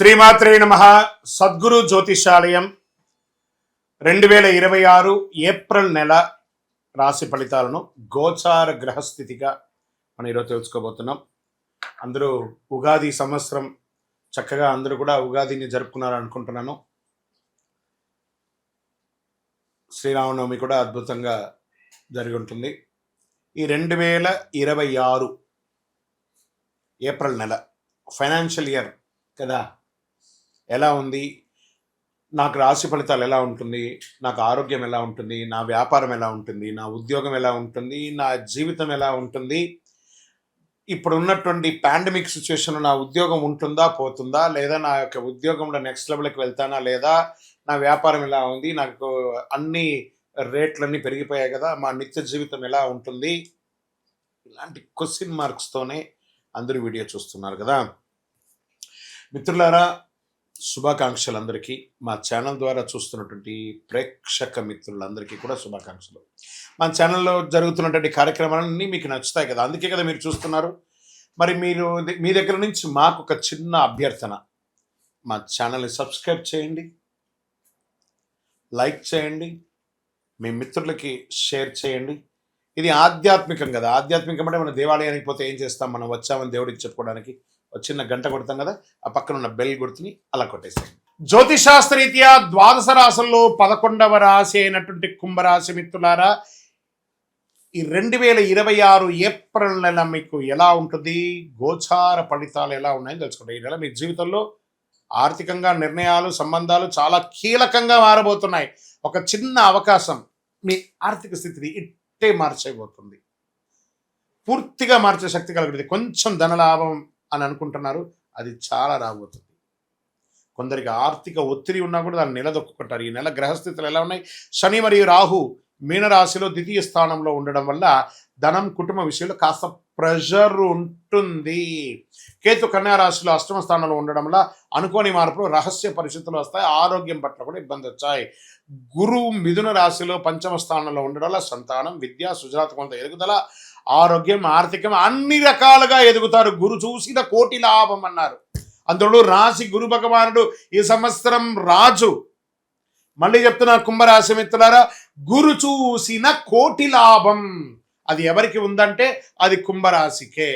శ్రీమాత్రే నమః. సద్గురు జ్యోతిషాలయం 2026 ఏప్రిల్ నెల రాశి ఫలితాలను గోచార గ్రహస్థితిగా మనం ఈరోజు తెలుసుకోబోతున్నాం. అందరూ ఉగాది సంవత్సరం చక్కగా అందరూ కూడా ఉగాదిని జరుపుకున్నారు అనుకుంటున్నాను. శ్రీరామనవమి కూడా అద్భుతంగా జరిగి ఉంటుంది. ఈ 2026 ఏప్రిల్ నెల ఫైనాన్షియల్ ఇయర్ కదా, ఎలా ఉంది, నాకు రాశి ఫలితాలు ఎలా ఉంటుంది, నాకు ఆరోగ్యం ఎలా ఉంటుంది, నా వ్యాపారం ఎలా ఉంటుంది, నా ఉద్యోగం ఎలా ఉంటుంది, నా జీవితం ఎలా ఉంటుంది, ఇప్పుడు ఉన్నటువంటి పాండమిక్ సిచ్యువేషన్లో నా ఉద్యోగం ఉంటుందా పోతుందా, లేదా నా యొక్క ఉద్యోగంలో నెక్స్ట్ లెవెల్కి వెళ్తానా లేదా, నా వ్యాపారం ఎలా ఉంది, నాకు అన్ని రేట్లన్నీ పెరిగిపోయాయి కదా, మా నిత్య జీవితం ఎలా ఉంటుంది, ఇలాంటి క్వశ్చన్ మార్క్స్తోనే అందరూ వీడియో చూస్తున్నారు కదా. మిత్రులారా, శుభాకాంక్షలు అందరికీ. మా ఛానల్ ద్వారా చూస్తున్నటువంటి ప్రేక్షక మిత్రులందరికీ కూడా శుభాకాంక్షలు. మా ఛానల్లో జరుగుతున్నటువంటి కార్యక్రమాలన్నీ మీకు నచ్చుతాయి కదా, అందుకే కదా మీరు చూస్తున్నారు. మరి మీ దగ్గర నుంచి మాకు ఒక చిన్న అభ్యర్థన, మా ఛానల్ని సబ్స్క్రైబ్ చేయండి, లైక్ చేయండి, మీ మిత్రులకి షేర్ చేయండి. ఇది ఆధ్యాత్మికం కదా. ఆధ్యాత్మికం అంటే మనం దేవాలయానికి పోతే ఏం చేస్తాం, మనం వచ్చామని దేవుడికి చెప్పుకోవడానికి ఒక చిన్న గంట కొడతాం కదా, ఆ పక్కన ఉన్న బెల్ గుర్తుని అలా కొట్టేసాం. జ్యోతిషాస్త్రరీత్యా ద్వాదశ రాశుల్లో 11వ రాశి అయినటువంటి కుంభరాశి మిత్రులారా, ఈ 2026 ఏప్రిల్ నెల మీకు ఎలా ఉంటుంది, గోచార ఫలితాలు ఎలా ఉన్నాయని తెలుసుకుంటాం. ఈ నెల మీ జీవితంలో ఆర్థికంగా నిర్ణయాలు, సంబంధాలు చాలా కీలకంగా మారబోతున్నాయి. ఒక చిన్న అవకాశం మీ ఆర్థిక స్థితిని ఇట్టే మార్చేయబోతుంది, పూర్తిగా మార్చే శక్తి కలుగుతుంది. కొంచెం ధనలాభం అని అనుకుంటున్నారు, అది చాలా రాబోతుంది. కొందరికి ఆర్థిక ఒత్తిడి ఉన్నా కూడా దాన్ని నిలదొక్కుంటారు. ఈ నెల గ్రహస్థితులు ఎలా ఉన్నాయి, శని మరియు రాహు మీనరాశిలో ద్వితీయ స్థానంలో ఉండడం వల్ల ధనం, కుటుంబ విషయంలో కాస్త ప్రెషర్ ఉంటుంది. కేతు కన్యా రాశిలో అష్టమ స్థానంలో ఉండడం వల్ల అనుకోని మార్పులు, రహస్య పరిస్థితులు వస్తాయి. ఆరోగ్యం పట్ల కూడా ఇబ్బంది వచ్చాయి. గురువు మిథున రాశిలో పంచమ స్థానంలో ఉండడం వల్ల సంతానం, విద్య, సృజనాత్మకత ఎదుగుదల, ఆరోగ్యం, ఆర్థికం అన్ని రకాలుగా ఎదుగుతారు. గురు చూసిన కోటి లాభం అన్నారు. అందులో రాశి గురు భగవానుడు ఈ సంవత్సరం రాజు. మళ్ళీ చెప్తున్నా కుంభరాశి మిత్రులారా, గురు చూసిన కోటి లాభం అది ఎవరికి ఉందంటే అది కుంభరాశికే.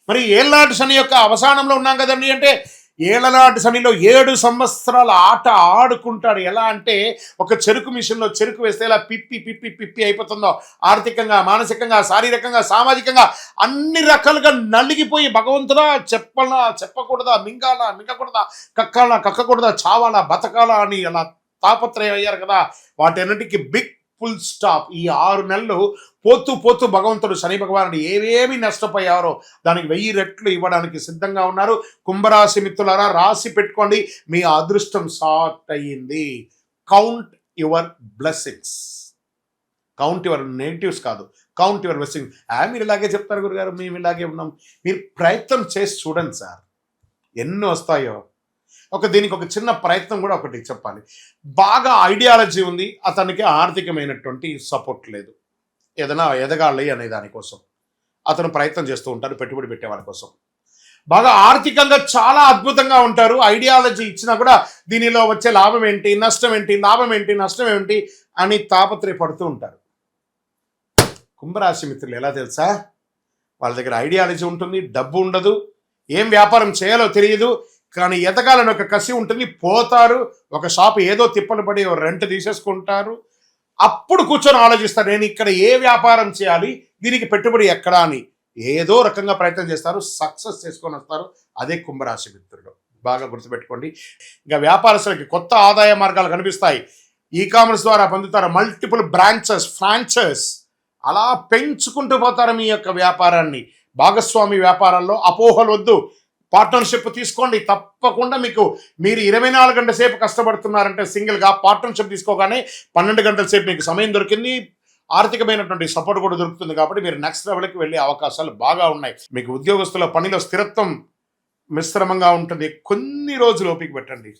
మరి ఏళ్ళనాటి శని యొక్క అవసానంలో ఉన్నాం కదండి. అంటే ఏళ్ళనాటి శనిలో 7 సంవత్సరాల ఆట ఆడుకుంటాడు. ఎలా అంటే ఒక చెరుకు మిషన్లో చెరుకు వేస్తే ఇలా పిప్పి పిప్పి పిప్పి అయిపోతుందో, ఆర్థికంగా, మానసికంగా, శారీరకంగా, సామాజికంగా అన్ని రకాలుగా నలిగిపోయి భగవంతుడా చెప్పాలా చెప్పకూడదా, మింగాలా మింగకూడదా, కక్కాలా కక్కకూడదా, చావాలా బతకాలా అని అలా తాపత్రయం అయ్యారు కదా. వాటన్నిటికీ బిగ్ ఫుల్ స్టాప్. ఈ 6 నెలలు పోతూ పోతూ భగవంతుడు శని భగవానుడు ఏవేమి నష్టపోయారో దానికి 1000 రెట్లు ఇవ్వడానికి సిద్ధంగా ఉన్నారు. కుంభరాశి మిత్రులారా, రాసి పెట్టుకోండి, మీ అదృష్టం స్టార్ట్ అయ్యింది. Count your blessings, count your negatives కాదు, కౌంట్ యువర్ బ్లెస్సింగ్. మీరు ఇలాగే చెప్తారు గురుగారు, మేము ఇలాగే ఉన్నాం. మీరు ప్రయత్నం చేసి చూడండి సార్, ఎన్ని వస్తాయో. దీనికి ఒక చిన్న ప్రయత్నం కూడా ఒకటి చెప్పాలి. బాగా ఐడియాలజీ ఉంది, అతనికి ఆర్థికమైనటువంటి సపోర్ట్ లేదు, ఏదైనా ఎదగాలి అనే దానికోసం అతను ప్రయత్నం చేస్తూ ఉంటారు, పెట్టుబడి పెట్టే వాళ్ళ కోసం. బాగా ఆర్థికంగా చాలా అద్భుతంగా ఉంటారు, ఐడియాలజీ ఇచ్చినా కూడా దీనిలో వచ్చే లాభం ఏంటి, నష్టం ఏంటి, లాభం ఏంటి, నష్టం ఏంటి అని తాపత్రయపడుతూ ఉంటారు. కుంభరాశి మిత్రులు ఎలా తెలుసా, వాళ్ళ దగ్గర ఐడియాలజీ ఉంటుంది, డబ్బు ఉండదు, ఏం వ్యాపారం చేయాలో తెలియదు, కానీ ఎదగాలని ఒక కసి ఉంటుంది. పోతారు, ఒక షాపు ఏదో తిప్పలు పడి రెంట్ తీసేసుకుంటారు. అప్పుడు కూర్చొని ఆలోచిస్తారు, నేను ఇక్కడ ఏ వ్యాపారం చేయాలి, దీనికి పెట్టుబడి ఎక్కడా అని ఏదో రకంగా ప్రయత్నం చేస్తారు, సక్సెస్ చేసుకొని వస్తారు. అదే కుంభరాశి మిత్రులు, బాగా గుర్తుపెట్టుకోండి. ఇంకా వ్యాపారస్తులకి కొత్త ఆదాయ మార్గాలు కనిపిస్తాయి. ఈ కామర్స్ ద్వారా పొందుతారు, మల్టిపుల్ బ్రాంచెస్, ఫ్రాంచైజ్ అలా పెంచుకుంటూ పోతారు మీ యొక్క వ్యాపారాన్ని. భాగస్వామి వ్యాపారాల్లో అపోహలు వద్దు, పార్ట్నర్షిప్ తీసుకోండి. తప్పకుండా మీరు 24 గంటల సేపు కష్టపడుతున్నారంటే సింగిల్గా, పార్ట్నర్షిప్ తీసుకోగానే 12 గంటల సేపు మీకు సమయం దొరికింది, ఆర్థికమైనటువంటి సపోర్ట్ కూడా దొరుకుతుంది. కాబట్టి మీరు నెక్స్ట్ లెవెల్కి వెళ్ళే అవకాశాలు బాగా ఉన్నాయి. మీకు ఉద్యోగస్తుల పనిలో స్థిరత్వం మిశ్రమంగా ఉంటుంది. కొన్ని రోజులు ఓపిక పెట్టండి,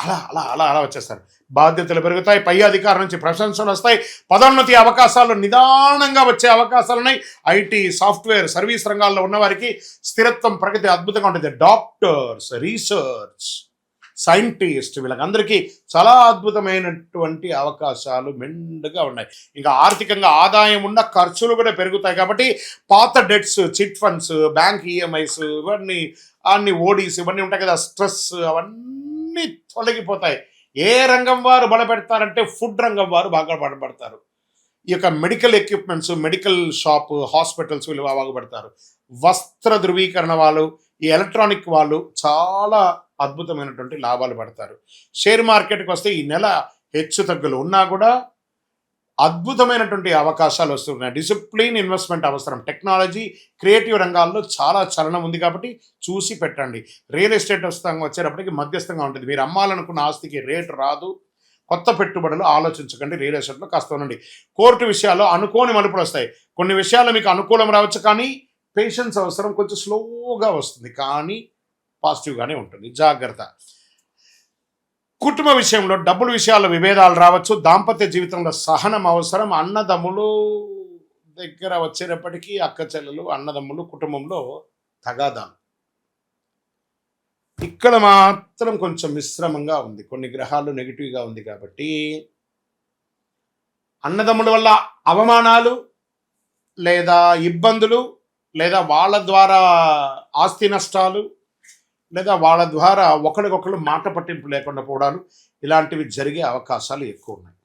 అలా అలా అలా అలా వచ్చేస్తారు. బాధ్యతలు పెరుగుతాయి, పై అధికారం నుంచి ప్రశంసలు వస్తాయి, పదోన్నతి అవకాశాలు నిదానంగా వచ్చే అవకాశాలు ఉన్నాయి. ఐటీ, సాఫ్ట్వేర్, సర్వీస్ రంగాల్లో ఉన్నవారికి స్థిరత్వం, ప్రగతి అద్భుతంగా ఉంటుంది. డాక్టర్స్, రీసెర్చ్ సైంటిస్ట్, వీళ్ళకందరికీ చాలా అద్భుతమైనటువంటి అవకాశాలు మెండుగా ఉన్నాయి. ఇంకా ఆర్థికంగా ఆదాయం ఉన్న ఖర్చులు కూడా పెరుగుతాయి. కాబట్టి పాత debts, chit funds, bank EMIs, ఇవన్నీ అన్ని ఓడీస్ ఇవన్నీ ఉంటాయి కదా, స్ట్రెస్ అవన్నీ తొలగిపోతాయి. ఏ రంగం వారు బలపెడతారంటే ఫుడ్ రంగం వారు బాగా బలపడతారు. ఈ యొక్క medical equipments, medical shop, hospitals వీళ్ళు బాగుపడతారు. వస్త్ర ధృవీకరణ వాళ్ళు, ఈ ఎలక్ట్రానిక్ వాళ్ళు చాలా అద్భుతమైనటువంటి లాభాలు పడతారు. షేర్ మార్కెట్కి వస్తే ఈ నెల హెచ్చు తగ్గులు ఉన్నా కూడా అద్భుతమైనటువంటి అవకాశాలు వస్తున్నాయి. డిసిప్లిన్ ఇన్వెస్ట్మెంట్ అవసరం. టెక్నాలజీ, క్రియేటివ్ రంగాల్లో చాలా చలనం ఉంది కాబట్టి చూసి పెట్టండి. రియల్ ఎస్టేట్ వచ్చేటప్పటికి మధ్యస్థంగా ఉంటుంది. మీరు అమ్మాలనుకున్న ఆస్తికి రేటు రాదు. కొత్త పెట్టుబడులు ఆలోచించకండి. రియల్ ఎస్టేట్లో కాస్త ఉండండి. కోర్టు విషయాల్లో అనుకోని మలుపులు వస్తాయి. కొన్ని విషయాల్లో మీకు అనుకూలం రావచ్చు, కానీ పేషెన్స్ అవసరం. కొంచెం స్లోగా వస్తుంది, కానీ పాజిటివ్గానే ఉంటుంది. జాగ్రత్త. కుటుంబ విషయంలో, డబ్బుల విషయాల్లో విభేదాలు రావచ్చు. దాంపత్య జీవితంలో సహనం అవసరం. అన్నదమ్ములు దగ్గర వచ్చేటప్పటికీ అక్క చెల్లెలు, అన్నదమ్ములు, కుటుంబంలో తగాదాలు. ఇక్కడ మాత్రం కొంచెం మిశ్రమంగా ఉంది. కొన్ని గ్రహాలు నెగిటివ్గా ఉంది కాబట్టి అన్నదమ్ముల వల్ల అవమానాలు లేదా ఇబ్బందులు, లేదా వాళ్ళ ద్వారా ఆస్తి నష్టాలు, లేదా వాళ్ళ ద్వారా ఒకరికొకరు మాట పట్టింపు లేకుండా పోవడాలు, ఇలాంటివి జరిగే అవకాశాలు ఎక్కువ ఉన్నాయి.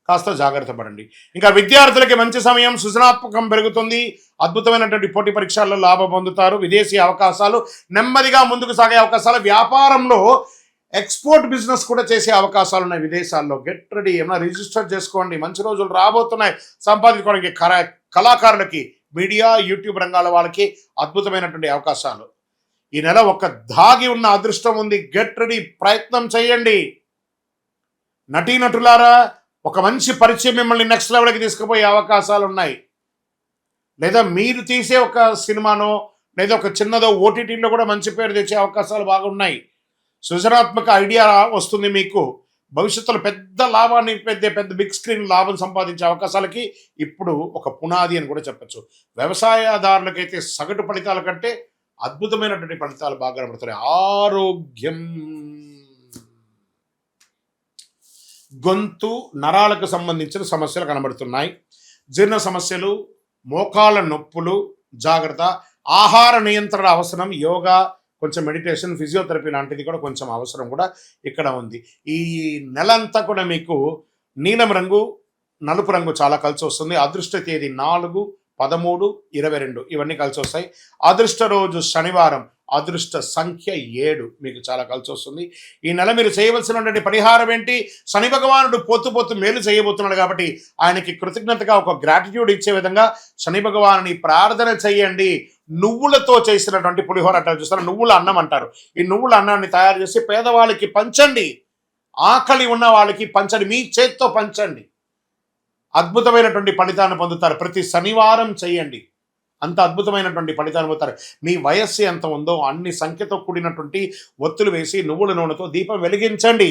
కాస్త జాగ్రత్త పడండి. ఇంకా విద్యార్థులకి మంచి సమయం, సృజనాత్మకం పెరుగుతుంది. అద్భుతమైనటువంటి పోటీ పరీక్షల్లో లాభం పొందుతారు. విదేశీ అవకాశాలు, నెమ్మదిగా ముందుకు సాగే అవకాశాలు. వ్యాపారంలో ఎక్స్పోర్ట్ బిజినెస్ కూడా చేసే అవకాశాలు ఉన్నాయి విదేశాల్లో. గెట్ రెడీ, ఏమైనా రిజిస్టర్ చేసుకోండి. మంచి రోజులు రాబోతున్నాయి సంపాదించుకోవడానికి. కళాకారులకి, మీడియా, యూట్యూబ్ రంగాల వాళ్ళకి అద్భుతమైనటువంటి అవకాశాలు. ఈ నెల ఒక దాగి ఉన్న అదృష్టం ఉంది. గెట్ రెడీ, ప్రయత్నం చేయండి. నటీనటులారా, ఒక మంచి పరిచయం మిమ్మల్ని నెక్స్ట్ లెవెల్కి తీసుకుపోయే అవకాశాలు ఉన్నాయి. లేదా మీరు తీసే ఒక సినిమానో లేదా ఒక చిన్నదో ఓటీటీలో కూడా మంచి పేరు తెచ్చే అవకాశాలు బాగున్నాయి. సృజనాత్మక ఐడియా వస్తుంది మీకు. భవిష్యత్తులో పెద్ద లాభాన్ని, పెద్ద బిగ్ స్క్రీన్ లాభం సంపాదించే అవకాశాలకి ఇప్పుడు ఒక పునాది అని కూడా చెప్పచ్చు. వ్యవసాయదారులకైతే సగటు ఫలితాల కంటే అద్భుతమైనటువంటి ఫలితాలు బాగా కనబడుతున్నాయి. ఆరోగ్యం, గొంతు, నరాలకు సంబంధించిన సమస్యలు కనబడుతున్నాయి. జీర్ణ సమస్యలు, మోకాళ్ళ నొప్పులు, జాగ్రత్త. ఆహార నియంత్రణ అవసరం. యోగా, కొంచెం మెడిటేషన్, ఫిజియోథెరపీ లాంటిది కూడా కొంచెం అవసరం కూడా ఇక్కడ ఉంది. ఈ నెలంతా కూడా మీకు నీలం రంగు, నలుపు రంగు చాలా కలిసి వస్తుంది. అదృష్ట తేదీ 4, 13, 22 ఇవన్నీ కలిసి వస్తాయి. అదృష్ట రోజు శనివారం. అదృష్ట సంఖ్య 7 మీకు చాలా కలిసి వస్తుంది. ఈ నెల మీరు చేయవలసినటువంటి పరిహారం ఏంటి? శని భగవానుడు పోతూ మేలు చేయబోతున్నాడు కాబట్టి ఆయనకి కృతజ్ఞతగా ఒక గ్రాటిట్యూడ్ ఇచ్చే విధంగా శని భగవానుని ప్రార్థన చేయండి. నువ్వులతో చేసినటువంటి పులిహోర అంటారు చూస్తారు, నువ్వుల అన్నం అంటారు. ఈ నువ్వుల అన్నాన్ని తయారు చేసి పేదవాళ్ళకి పంచండి. ఆకలి ఉన్న వాళ్ళకి పంచండి, మీ చేత్తో పంచండి. అద్భుతమైనటువంటి ఫలితాన్ని పొందుతారు. ప్రతి శనివారం చేయండి, అంత అద్భుతమైనటువంటి ఫలితాన్ని పొందుతారు. మీ వయస్సు ఎంత ఉందో అన్ని సంఖ్యతో కూడినటువంటి ఒత్తులు వేసి నువ్వుల నూనెతో దీపం వెలిగించండి.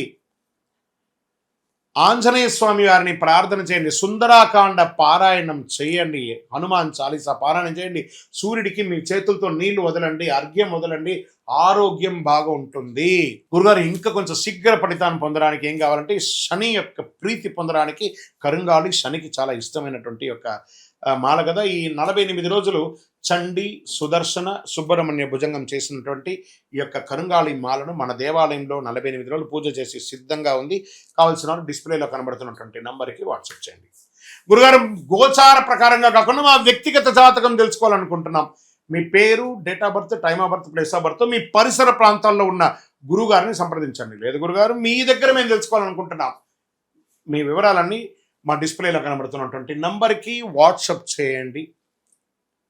ఆంజనేయ స్వామి వారిని ప్రార్థన చేయండి. సుందరాకాండ పారాయణం చేయండి. హనుమాన్ చాలీసా పారాయణం చేయండి. సూర్యుడికి మీ చేతులతో నీళ్లు వదలండి, అర్ఘ్యం వదలండి. ఆరోగ్యం బాగా ఉంటుంది. గురుగారు, ఇంకా కొంచెం శీఘ్ర ఫలితాన్ని పొందడానికి ఏం కావాలంటే శని యొక్క ప్రీతి పొందడానికి కరుంగాళి శనికి చాలా ఇష్టమైనటువంటి యొక్క మాల కదా. ఈ 48 రోజులు చండి, సుదర్శన, సుబ్రహ్మణ్య భుజంగం చేసినటువంటి ఈ యొక్క కరుంగాళి మాలను మన దేవాలయంలో 48 రోజులు పూజ చేసి సిద్ధంగా ఉంది. కావాల్సిన వాళ్ళు డిస్ప్లేలో కనబడుతున్నటువంటి నంబర్కి వాట్సాప్ చేయండి. గురుగారు, గోచార ప్రకారంగా కాకుండా మా వ్యక్తిగత జాతకం తెలుసుకోవాలనుకుంటున్నాం. మీ పేరు, date of birth, time of birth, place of birth, మీ పరిసర ప్రాంతాల్లో ఉన్న గురువుగారిని సంప్రదించండి. లేదు గురుగారు, మీ దగ్గర మేము తెలుసుకోవాలనుకుంటున్నాం, మీ వివరాలన్నీ మా డిస్ప్లేలో కనబడుతున్నటువంటి నంబర్కి వాట్సాప్ చేయండి.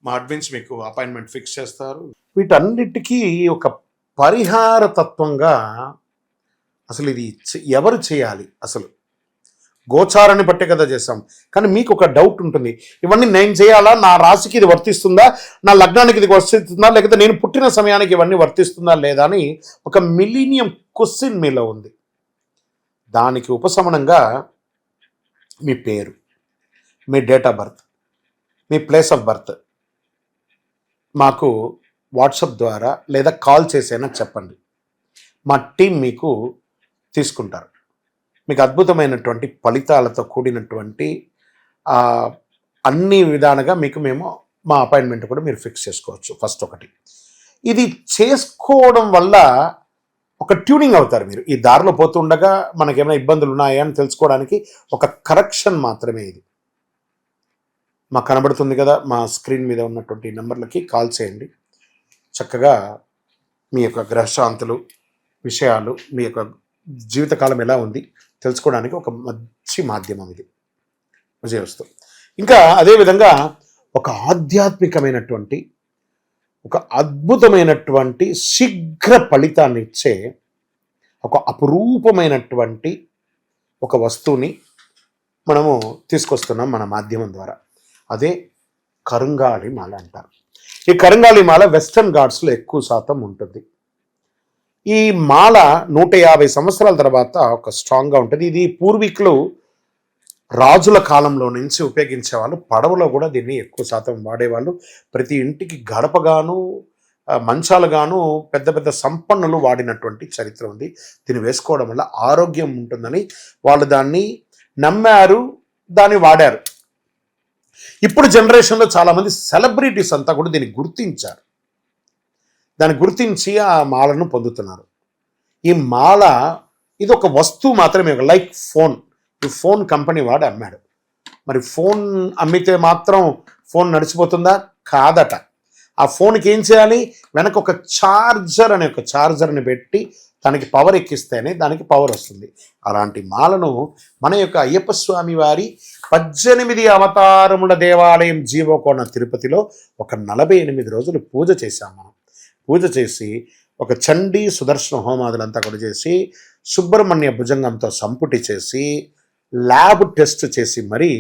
మా అడ్మిన్స్ మీకు అపాయింట్మెంట్ ఫిక్స్ చేస్తారు. వీటన్నిటికీ ఒక పరిహార తత్వంగా అసలు ఇది ఎవరు చేయాలి? అసలు గోచారాన్ని బట్టే కదా చేస్తాం. కానీ మీకు ఒక డౌట్ ఉంటుంది, ఇవన్నీ నేను చేయాలా, నా రాశికి ఇది వర్తిస్తుందా, నా లగ్నానికి ఇది వర్తిస్తుందా, లేకపోతే నేను పుట్టిన సమయానికి ఇవన్నీ వర్తిస్తుందా లేదా అని ఒక మిలీనియం క్వశ్చన్ మీలో ఉంది. దానికి ఉపశమనంగా మీ పేరు, మీ డేట్ ఆఫ్ బర్త్, మీ ప్లేస్ ఆఫ్ బర్త్ మాకు వాట్సాప్ ద్వారా లేదా కాల్ చేసైనా చెప్పండి. మా టీం మీకు తీసుకుంటారు. మీకు అద్భుతమైనటువంటి ఫలితాలతో కూడినటువంటి అన్ని విధాలుగా మేము మా అపాయింట్మెంట్ కూడా మీరు ఫిక్స్ చేసుకోవచ్చు. ఫస్ట్ ఒకటి, ఇది చేసుకోవడం వల్ల ఒక ట్యూనింగ్ అవుతారు మీరు. ఈ దారిలో పోతుండగా మనకేమైనా ఇబ్బందులు ఉన్నాయా అని తెలుసుకోవడానికి ఒక కరెక్షన్ మాత్రమే ఇది. మాకు కనబడుతుంది కదా, మా స్క్రీన్ మీద ఉన్నటువంటి నెంబర్లకి కాల్ చేయండి. చక్కగా మీ యొక్క గ్రహశాంతులు విషయాలు, మీ యొక్క జీవితకాలం ఎలా ఉంది తెలుసుకోవడానికి ఒక మంచి మాధ్యమం ఇది. విజయవస్తు. ఇంకా అదేవిధంగా ఒక ఆధ్యాత్మికమైనటువంటి, ఒక అద్భుతమైనటువంటి శీఘ్ర ఫలితాన్ని ఇచ్చే ఒక అపురూపమైనటువంటి ఒక వస్తువుని మనము తీసుకొస్తున్నాం మన మాధ్యమం ద్వారా. అదే కరుంగాళి మాల అంటారు. ఈ కరుంగాళి మాల వెస్టర్న్ ఘాట్స్లో ఎక్కువ శాతం ఉంటుంది. ఈ మాల 150 సంవత్సరాల తర్వాత ఒక స్ట్రాంగ్గా ఉంటుంది. ఇది పూర్వీకులు రాజుల కాలంలో నుంచి ఉపయోగించేవాళ్ళు. పడవలో కూడా దీన్ని ఎక్కువ శాతం వాడేవాళ్ళు. ప్రతి ఇంటికి గడపగాను, మంచాలుగాను పెద్ద పెద్ద సంపన్నులు వాడినటువంటి చరిత్ర ఉంది. దీన్ని వేసుకోవడం వల్ల ఆరోగ్యం ఉంటుందని వాళ్ళు దాన్ని నమ్మారు, దాన్ని వాడారు. ఇప్పుడు జనరేషన్లో చాలామంది సెలబ్రిటీస్ అంతా కూడా దీన్ని గుర్తించారు. దాన్ని గుర్తించి ఆ మాలను పొందుతున్నారు. ఈ మాల ఇది ఒక వస్తువు మాత్రమే, లైక్ ఫోన్. ఈ ఫోన్ కంపెనీ వాడు అమ్మాడు. మరి ఫోన్ అమ్మితే మాత్రం ఫోన్ నడిచిపోతుందా? కాదట. ఆ ఫోన్కి ఏం చేయాలి? వెనక ఒక ఛార్జర్ అనే ఒక ఛార్జర్ని పెట్టి దానికి పవర్ ఎక్కిస్తేనే దానికి పవర్ వస్తుంది. అలాంటి మాలను మన యొక్క అయ్యప్ప స్వామి వారి 18 అవతారముల దేవాలయం జీవకోణ తిరుపతిలో ఒక 48 రోజులు పూజ చేశాం మనం. పూజ చేసి ఒక చండీ సుదర్శన హోమాదులంతా కూడా చేసి సుబ్రహ్మణ్య భుజంగంతో సంపుటి చేసి ల్యాబ్ టెస్ట్ చేసి మరీ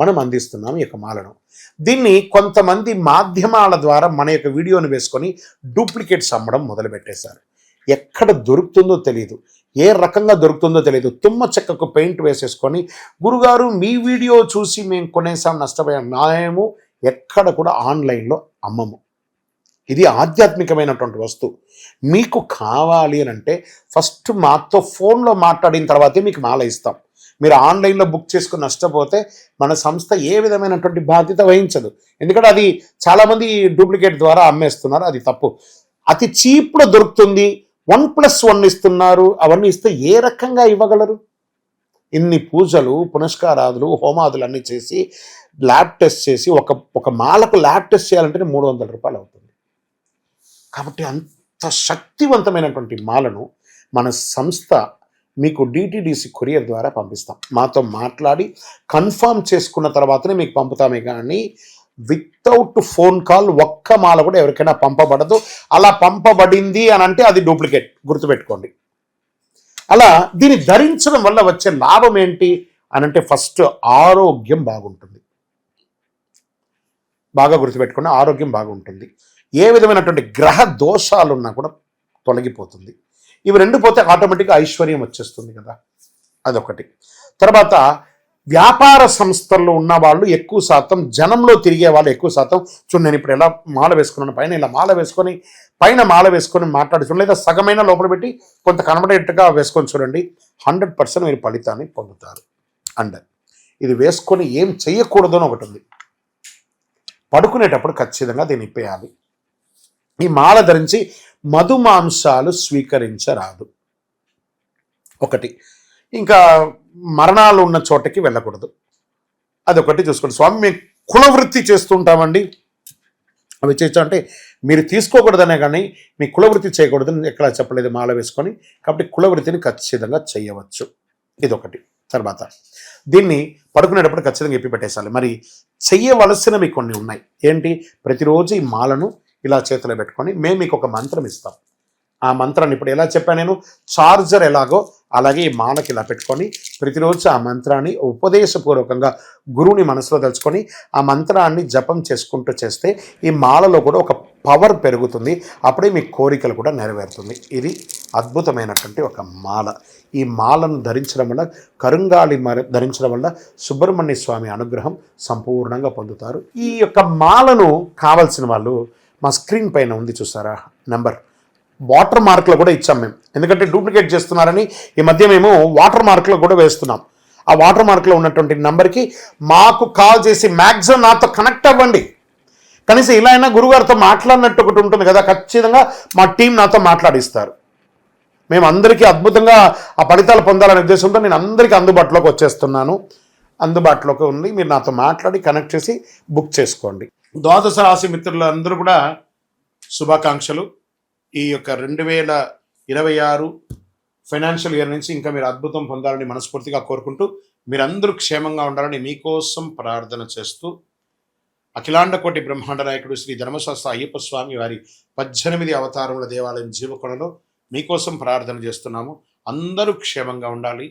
మనం అందిస్తున్నాం ఈ యొక్క మాలను. దీన్ని కొంతమంది మాధ్యమాల ద్వారా మన యొక్క వీడియోని వేసుకొని డూప్లికేట్స్ అమ్మడం మొదలుపెట్టేశారు. ఎక్కడ దొరుకుతుందో తెలియదు, ఏ రకంగా దొరుకుతుందో తెలియదు. తుమ్మ చెక్కకు పెయింట్ వేసేసుకొని, గురుగారు మీ వీడియో చూసి మేము కొనేసాం, నష్టపోయాం. మేము ఎక్కడ కూడా ఆన్లైన్లో అమ్మము. ఇది ఆధ్యాత్మికమైనటువంటి వస్తువు. మీకు కావాలి అని అంటే ఫస్ట్ మాతో ఫోన్లో మాట్లాడిన తర్వాతే మీకు మాల ఇస్తాం. మీరు ఆన్లైన్లో బుక్ చేసుకుని నష్టపోతే మన సంస్థ ఏ విధమైనటువంటి బాధ్యత వహించదు. ఎందుకంటే అది చాలామంది డూప్లికేట్ ద్వారా అమ్మేస్తున్నారు, అది తప్పు. అతి చీప్లో దొరుకుతుంది, 1+1 ఇస్తున్నారు. అవన్నీ ఇస్తే ఏ రకంగా ఇవ్వగలరు? ఇన్ని పూజలు, పునస్కారాదులు, హోమాదులు అన్నీ చేసి ల్యాబ్ టెస్ట్ చేసి ఒక మాలకు ల్యాబ్ టెస్ట్ చేయాలంటే 300 రూపాయలు అవుతుంది. కాబట్టి అంత శక్తివంతమైనటువంటి మాలను మన సంస్థ మీకు డిటిడిసి కొరియర్ ద్వారా పంపిస్తాం. మాతో మాట్లాడి కన్ఫర్మ్ చేసుకున్న తర్వాతనే మీకు పంపుతామే కానీ వితౌట్ ఫోన్ కాల్ ఒక్క మాల కూడా ఎవరికైనా పంపబడదు. అలా పంపబడింది అని అంటే అది డూప్లికేట్, గుర్తుపెట్టుకోండి. అలా దీన్ని ధరించడం వల్ల వచ్చే లాభం ఏంటి అని అంటే ఫస్ట్ ఆరోగ్యం బాగుంటుంది. బాగా గుర్తుపెట్టుకోండి, ఆరోగ్యం బాగుంటుంది. ఏ విధమైనటువంటి గ్రహ దోషాలున్నా కూడా తొలగిపోతుంది. ఇవి రెండు పోతే ఆటోమేటిక్గా ఐశ్వర్యం వచ్చేస్తుంది కదా, అదొకటి. తర్వాత వ్యాపార సంస్థల్లో ఉన్న వాళ్ళు ఎక్కువ శాతం, జనంలో తిరిగే వాళ్ళు ఎక్కువ శాతం, చూడండి నేను ఇప్పుడు ఎలా మాల వేసుకున్నాను, పైన ఇలా మాల వేసుకొని పైన మాల వేసుకొని మాట్లాడుతున్నాను, లేదా సగమైన లోపల పెట్టి కొంత కనబడేట్టుగా వేసుకొని చూడండి, 100% మీరు ఫలితాన్ని పొందుతారు. అండ్ ఇది వేసుకొని ఏం చెయ్యకూడదు అని ఒకటి ఉంది. పడుకునేటప్పుడు ఖచ్చితంగా దీన్ని ఇప్పేయాలి. ఈ మాల ధరించి మధుమాంసాలు స్వీకరించరాదు ఒకటి. ఇంకా మరణాలు ఉన్న చోటకి వెళ్ళకూడదు, అదొకటి చూసుకోండి. స్వామి మేము కులవృత్తి చేస్తుంటామండి, అవి చేయొచ్చు అంటే మీరు తీసుకోకూడదనే కానీ మీ కులవృత్తి చేయకూడదని ఎక్కడ చెప్పలేదు మాల వేసుకొని. కాబట్టి కులవృత్తిని ఖచ్చితంగా చేయవచ్చు, ఇదొకటి. తర్వాత దీన్ని పడుకునేటప్పుడు ఖచ్చితంగా ఎప్పి పెట్టేసాలి. మరి చెయ్యవలసినవి కొన్ని ఉన్నాయి. ఏంటి? ప్రతిరోజు ఈ మాలను ఇలా చేతిలో పెట్టుకొని మేము మీకు ఒక మంత్రం ఇస్తాం. ఆ మంత్రాన్ని ఇప్పుడు ఎలా చెప్పాను నేను, చార్జర్ ఎలాగో అలాగే ఈ మాలకి ఇలా పెట్టుకొని ప్రతిరోజు ఆ మంత్రాన్ని ఉపదేశపూర్వకంగా గురువుని మనసులో తలుచుకొని ఆ మంత్రాన్ని జపం చేసుకుంటూ చేస్తే ఈ మాలలో కూడా ఒక పవర్ పెరుగుతుంది. అప్పుడే మీ కోరికలు కూడా నెరవేరుతుంది. ఇది అద్భుతమైనటువంటి ఒక మాల. ఈ మాలను ధరించడం వల్ల, కరుంగాళి ధరించడం వల్ల సుబ్రహ్మణ్య స్వామి అనుగ్రహం సంపూర్ణంగా పొందుతారు. ఈ యొక్క మాలను కావాల్సిన వాళ్ళు మా స్క్రీన్ పైన ఉంది చూసారా నెంబర్, వాటర్ మార్క్లో కూడా ఇచ్చాం మేము. ఎందుకంటే డూప్లికేట్ చేస్తున్నారని ఈ మధ్య మేము వాటర్ మార్క్లో కూడా వేస్తున్నాం. ఆ వాటర్ మార్క్లో ఉన్నటువంటి నెంబర్కి మాకు కాల్ చేసి మ్యాక్సిమం నాతో కనెక్ట్ అవ్వండి. కనీసం ఇలా అయినా గురుగారితో మాట్లాడినట్టు ఒకటి ఉంటుంది కదా, ఖచ్చితంగా మా టీం నాతో మాట్లాడిస్తారు. మేము అందరికీ అద్భుతంగా ఆ ఫలితాలు పొందాలనే ఉద్దేశంతో నేను అందరికీ అందుబాటులోకి వచ్చేస్తున్నాను. అందుబాటులోకి ఉంది, మీరు నాతో మాట్లాడి కనెక్ట్ చేసి బుక్ చేసుకోండి. ద్వాదశ రాశి మిత్రులందరూ కూడా శుభాకాంక్షలు. ఈ యొక్క 2026 ఫైనాన్షియల్ ఇయర్ నుంచి ఇంకా మీరు అద్భుతం పొందాలని మనస్ఫూర్తిగా కోరుకుంటూ, మీరందరూ క్షేమంగా ఉండాలని మీకోసం ప్రార్థన చేస్తూ, అఖిలాండ కోటి బ్రహ్మాండ నాయకుడు శ్రీ ధర్మశాస్త్ర అయ్యప్ప స్వామి వారి 18 అవతారముల దేవాలయం జీవకొండలో మీకోసం ప్రార్థన చేస్తున్నాము. అందరూ క్షేమంగా ఉండాలి.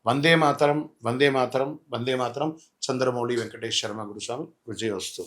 వందే మాతరం, వందే మాతరం, వందే మాతరం. చంద్రమౌళి వెంకటేష్ శర్మ గురుస్వామి. విజయోస్తు.